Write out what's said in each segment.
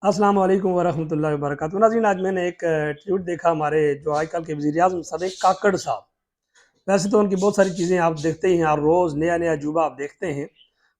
अस्सलाम वालेकुम वरहमतुल्लाहि वबरकातुहू। नाज़रीन, आज मैंने एक ट्वीट देखा हमारे जो आजकल के वज़ीर आज़म साहब काकड़ साहब। वैसे तो उनकी बहुत सारी चीज़ें आप देखते ही हैं, हर रोज़ नया नया अजूबा आप देखते हैं।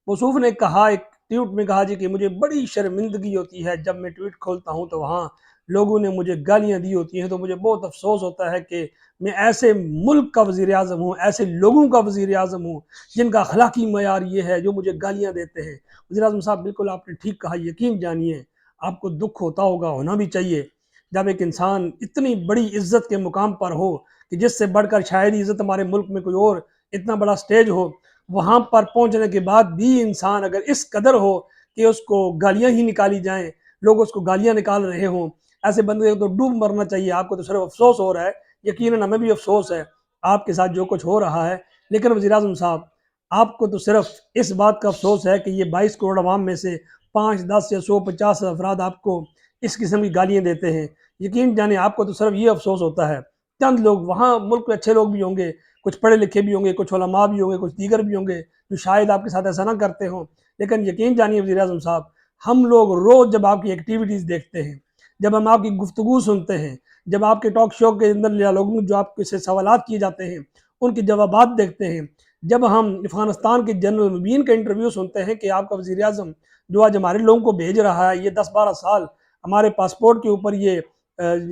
मौसूफ़ ने कहा, एक ट्वीट में कहा जी कि मुझे बड़ी शर्मिंदगी होती है जब मैं ट्वीट खोलता हूँ तो वहाँ लोगों ने मुझे गालियाँ दी होती हैं, तो मुझे बहुत अफसोस होता है कि मैं ऐसे मुल्क का वज़ीर आज़म हूँ, ऐसे लोगों का वज़ीर आज़म हूँ जिनका अखलाकी मयार ये है, जो मुझे गालियाँ देते हैं। वज़ीर आज़म साहब, बिल्कुल आपने ठीक कहा। यकीन जानिए, आपको दुख होता होगा, होना भी चाहिए, जब एक इंसान इतनी बड़ी इज्जत के मुकाम पर हो कि जिससे बढ़कर शायद इज्जत हमारे मुल्क में कोई और इतना बड़ा स्टेज हो, वहाँ पर पहुँचने के बाद भी इंसान अगर इस कदर हो कि उसको गालियाँ ही निकाली जाएँ, लोग उसको गालियाँ निकाल रहे हों, ऐसे बंदे को तो डूब मरना चाहिए। आपको तो सिर्फ अफसोस हो रहा है, यकीनन हमें भी अफसोस है आपके साथ जो कुछ हो रहा है। लेकिन वज़ीर आज़म साहब, आपको तो सिर्फ इस बात का अफसोस है कि ये 22 करोड़ अवाम में से 5, 10 या 100, 50 अफराद आपको इस किस्म की गालियाँ देते हैं। यकीन जाने, आपको तो सिर्फ ये अफसोस होता है। चंद लोग वहाँ मुल्क में अच्छे लोग भी होंगे, कुछ पढ़े लिखे भी होंगे, कुछ उलमा भी होंगे, कुछ दीगर भी होंगे जो शायद आपके साथ ऐसा ना करते हों। लेकिन यकीन जानिए वज़ीर आज़म साहब, हम लोग रोज़ जब आपकी एक्टिविटीज़ देखते हैं, जब हम आपकी गुफ्तगू सुनते हैं, जब आपके टॉक शो के अंदर या लोगों जो आपसे सवालात किए जाते हैं उनके जवाबात देखते हैं, जब हम अफ़गानिस्तान के जनरल मुबीन का इंटरव्यू सुनते हैं कि आपका वज़ीर आज़म जो आज हमारे लोगों को भेज रहा है, ये 10-12 साल हमारे पासपोर्ट के ऊपर ये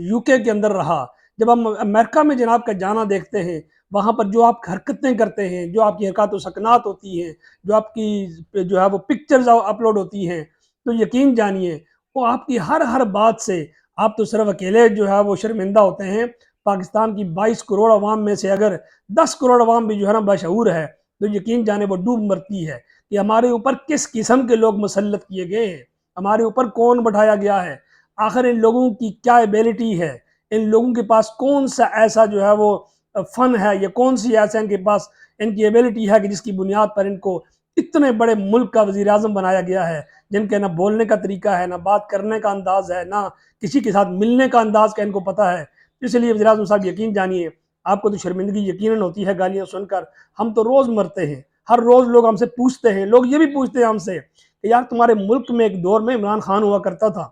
यूके के अंदर रहा। जब हम अमेरिका में जनाब का जाना देखते हैं, वहाँ पर जो आप हरकतें करते हैं, जो आपकी हरकत व सकनात होती हैं, जो आपकी जो है वो पिक्चर्स अपलोड होती हैं, तो यकीन जानिए वो आपकी हर बात से आप तो सिर्फ अकेले जो है वो शर्मिंदा होते हैं। पाकिस्तान की 22 करोड़ अवाम में से अगर 10 करोड़ अवाम भी जो है ना बशऊर है, तो यकीन जाने वो डूब मरती है कि हमारे ऊपर किस किस्म के लोग मुसल्लत किए गए हैं, हमारे ऊपर कौन बैठाया गया है, आखिर इन लोगों की क्या एबिलिटी है, इन लोगों के पास कौन सा ऐसा जो है वो फन है, या कौन सी ऐसा इनके पास इनकी एबिलिटी है कि जिसकी बुनियाद पर इनको इतने बड़े मुल्क का वज़ीर आज़म बनाया गया है, जिनके ना बोलने का तरीका है, ना बात करने का अंदाज़ है, ना किसी के साथ मिलने का अंदाज़ का इनको पता है। इसलिए वज़ीर आज़म साहब, यकीन जानिए, आपको तो शर्मिंदगी यकीनन होती है गालियाँ सुनकर। हम तो रोज़ मरते हैं, हर रोज़ लोग हमसे पूछते हैं, लोग ये भी पूछते हैं हमसे कि यार तुम्हारे मुल्क में एक दौर में इमरान खान हुआ करता था,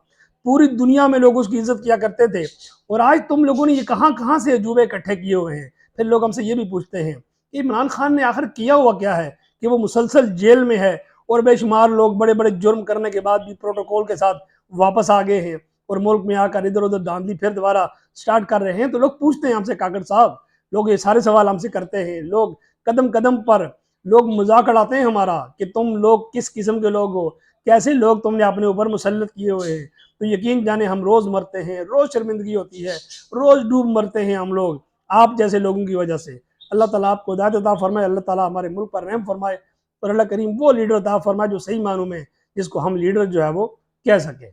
पूरी दुनिया में लोग उसकी इज्जत किया करते थे, और आज तुम लोगों ने ये कहाँ कहाँ से अजूबे इकट्ठे किए हुए हैं। फिर लोग हमसे ये भी पूछते हैं कि इमरान खान ने आखिर किया हुआ क्या है कि वो मुसलसल जेल में है, और बेशुमार लोग बड़े बड़े जुर्म करने के बाद भी प्रोटोकॉल के साथ वापस आ गए हैं और मुल्क में आकर इधर उधर धांधली फिर दोबारा स्टार्ट कर रहे हैं। तो लोग पूछते हैं हमसे, काकड़ साहब, लोग ये सारे सवाल हमसे करते हैं। लोग कदम कदम पर लोग मजाक उड़ाते हैं हमारा कि तुम लोग किस किस्म के लोग हो, कैसे लोग तुमने अपने ऊपर मुसल्लत किए हुए हैं। तो यकीन जाने, हम रोज़ मरते हैं, रोज़ शर्मिंदगी होती है, रोज़ डूब मरते हैं हम लोग आप जैसे लोगों की वजह से। अल्लाह ताला आपको हिदायत अता फरमाए, अल्लाह ताला हमारे मुल्क पर रहम फरमाए, और अल्लाह करीम वो लीडर अता फरमाए जो सही मानों में जिसको हम लीडर जो है वो कह सकें।